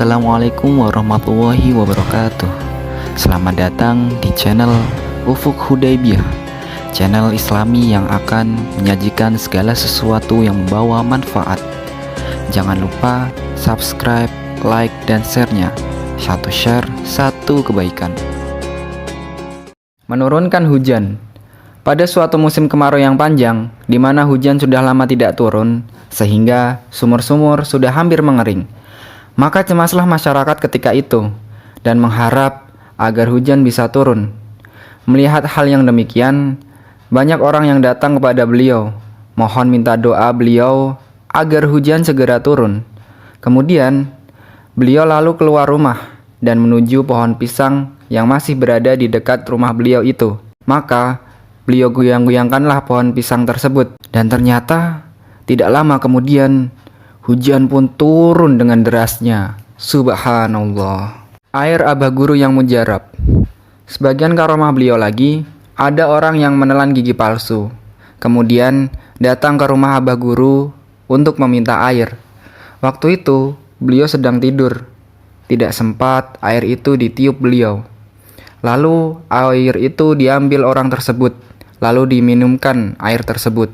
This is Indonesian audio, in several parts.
Assalamualaikum warahmatullahi wabarakatuh. Selamat datang di channel Ufuk Hudaybiyah, channel Islami yang akan menyajikan segala sesuatu yang membawa manfaat. Jangan lupa subscribe, like, dan share-nya. Satu share, satu kebaikan. Menurunkan hujan. Pada suatu musim kemarau yang panjang, di mana hujan sudah lama tidak turun, sehingga sumur-sumur sudah hampir mengering, maka cemaslah masyarakat ketika itu dan mengharap agar hujan bisa turun. Melihat hal yang demikian, banyak orang yang datang kepada beliau, mohon minta doa beliau agar hujan segera turun. Kemudian, beliau lalu keluar rumah dan menuju pohon pisang yang masih berada di dekat rumah beliau itu. Maka, beliau goyang-goyangkanlah pohon pisang tersebut, dan ternyata tidak lama kemudian hujan pun turun dengan derasnya. Subhanallah. Air Abah Guru yang mujarab. Sebagian karomah beliau lagi, ada orang yang menelan gigi palsu. Kemudian datang ke rumah Abah Guru untuk meminta air. Waktu itu beliau sedang tidur. Tidak sempat air itu ditiup beliau. Lalu air itu diambil orang tersebut, lalu diminumkan air tersebut.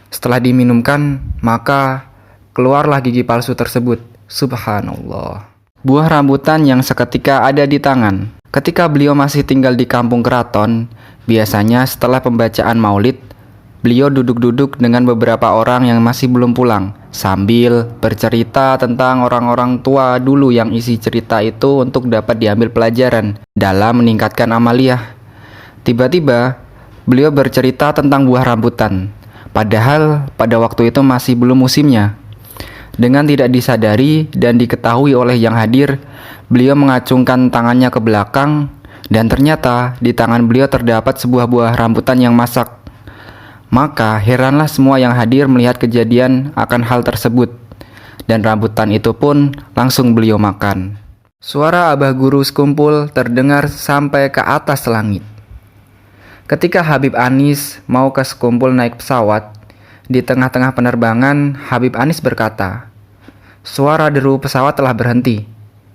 Setelah diminumkan, maka keluarlah gigi palsu tersebut. Subhanallah. Buah rambutan yang seketika ada di tangan. Ketika beliau masih tinggal di kampung keraton, biasanya setelah pembacaan maulid, beliau duduk-duduk dengan beberapa orang yang masih belum pulang, sambil bercerita tentang orang-orang tua dulu yang isi cerita itu untuk dapat diambil pelajaran dalam meningkatkan amaliyah. Tiba-tiba, beliau bercerita tentang buah rambutan, padahal pada waktu itu masih belum musimnya. Dengan tidak disadari dan diketahui oleh yang hadir, beliau mengacungkan tangannya ke belakang, dan ternyata di tangan beliau terdapat sebuah buah rambutan yang masak. Maka heranlah semua yang hadir melihat kejadian akan hal tersebut, dan rambutan itu pun langsung beliau makan. Suara Abah Guru sekumpul terdengar sampai ke atas langit. Ketika Habib Anis mau ke sekumpul naik pesawat, di tengah-tengah penerbangan, Habib Anis berkata, "Suara deru pesawat telah berhenti,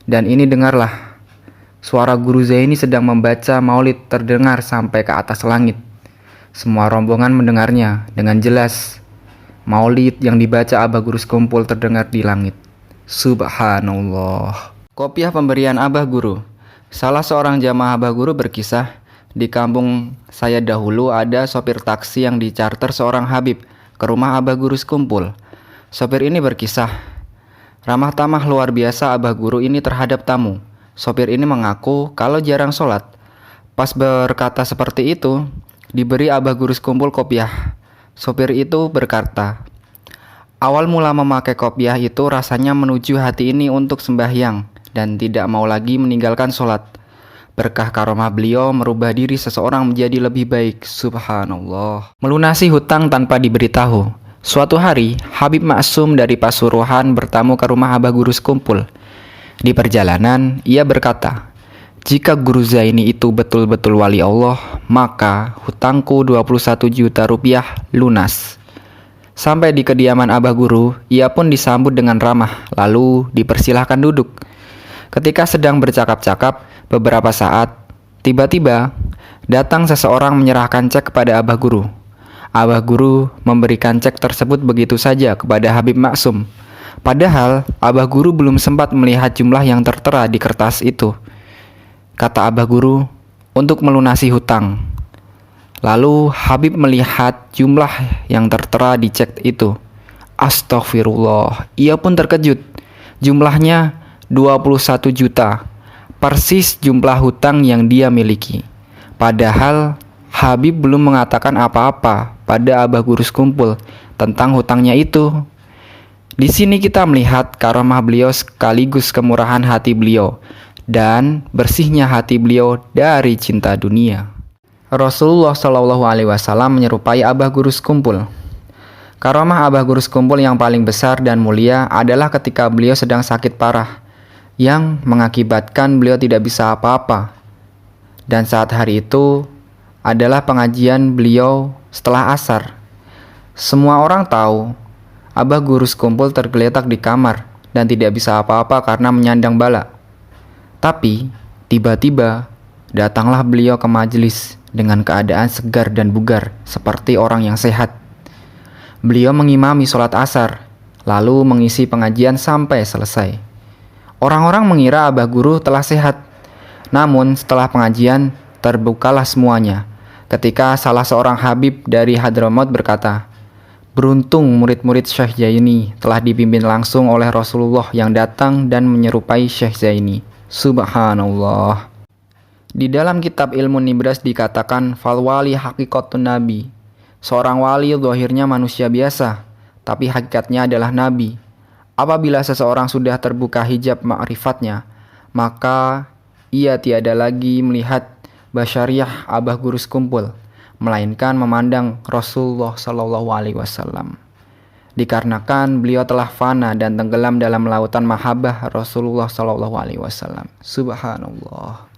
dan ini dengarlah." Suara Guru Zaini sedang membaca maulid terdengar sampai ke atas langit. Semua rombongan mendengarnya dengan jelas. Maulid yang dibaca Abah Guru sekumpul terdengar di langit. Subhanallah. Kopiah pemberian Abah Guru. Salah seorang jamaah Abah Guru berkisah, di kampung saya dahulu ada sopir taksi yang dicarter seorang Habib ke rumah Abah Guru sekumpul. Sopir ini berkisah, ramah tamah luar biasa Abah Guru ini terhadap tamu. Sopir ini mengaku kalau jarang sholat. Pas berkata seperti itu, diberi Abah Guru sekumpul kopiah. Sopir itu berkata, awal mula memakai kopiah itu rasanya menuju hati ini untuk sembahyang dan tidak mau lagi meninggalkan sholat. Berkah karomah beliau merubah diri seseorang menjadi lebih baik. Subhanallah. Melunasi hutang tanpa diberitahu. Suatu hari, Habib Maksum dari Pasuruan bertamu ke rumah Abah Guru sekumpul. Di perjalanan, ia berkata, jika Guru Zaini itu betul-betul wali Allah, maka hutangku 21 juta rupiah lunas. Sampai di kediaman Abah Guru, ia pun disambut dengan ramah, lalu dipersilahkan duduk. Ketika sedang bercakap-cakap, beberapa saat, tiba-tiba datang seseorang menyerahkan cek kepada Abah Guru. Abah Guru memberikan cek tersebut begitu saja kepada Habib Maksum. Padahal Abah Guru belum sempat melihat jumlah yang tertera di kertas itu. Kata Abah Guru, untuk melunasi hutang. Lalu Habib melihat jumlah yang tertera di cek itu. Astaghfirullah, ia pun terkejut. Jumlahnya 21 juta, persis jumlah hutang yang dia miliki. Padahal Habib belum mengatakan apa-apa pada Abah Guru sekumpul tentang hutangnya itu. Di sini kita melihat karomah beliau sekaligus kemurahan hati beliau dan bersihnya hati beliau dari cinta dunia. Rasulullah SAW menyerupai Abah Guru sekumpul. Karomah Abah Guru sekumpul yang paling besar dan mulia adalah ketika beliau sedang sakit parah, yang mengakibatkan beliau tidak bisa apa-apa. Dan saat hari itu adalah pengajian beliau setelah asar. Semua orang tahu Abah Guru sekumpul tergeletak di kamar dan tidak bisa apa-apa karena menyandang bala. Tapi, tiba-tiba datanglah beliau ke majelis dengan keadaan segar dan bugar seperti orang yang sehat. Beliau mengimami sholat asar, lalu mengisi pengajian sampai selesai. Orang-orang mengira Abah Guru telah sehat. Namun setelah pengajian, terbukalah semuanya ketika salah seorang habib dari Hadramaut berkata, "Beruntung murid-murid Syekh Zaini telah dipimpin langsung oleh Rasulullah yang datang dan menyerupai Syekh Zaini." Subhanallah. Di dalam kitab Ilmu Nibras dikatakan, "Fal wali hakikatun nabi." Seorang wali zahirnya manusia biasa, tapi hakikatnya adalah nabi. Apabila seseorang sudah terbuka hijab ma'rifatnya, maka ia tiada lagi melihat basyariah Abah Guru sekumpul, melainkan memandang Rasulullah Shallallahu Alaihi Wasallam. Dikarenakan beliau telah fana dan tenggelam dalam lautan mahabbah Rasulullah Shallallahu Alaihi Wasallam. Subhanallah.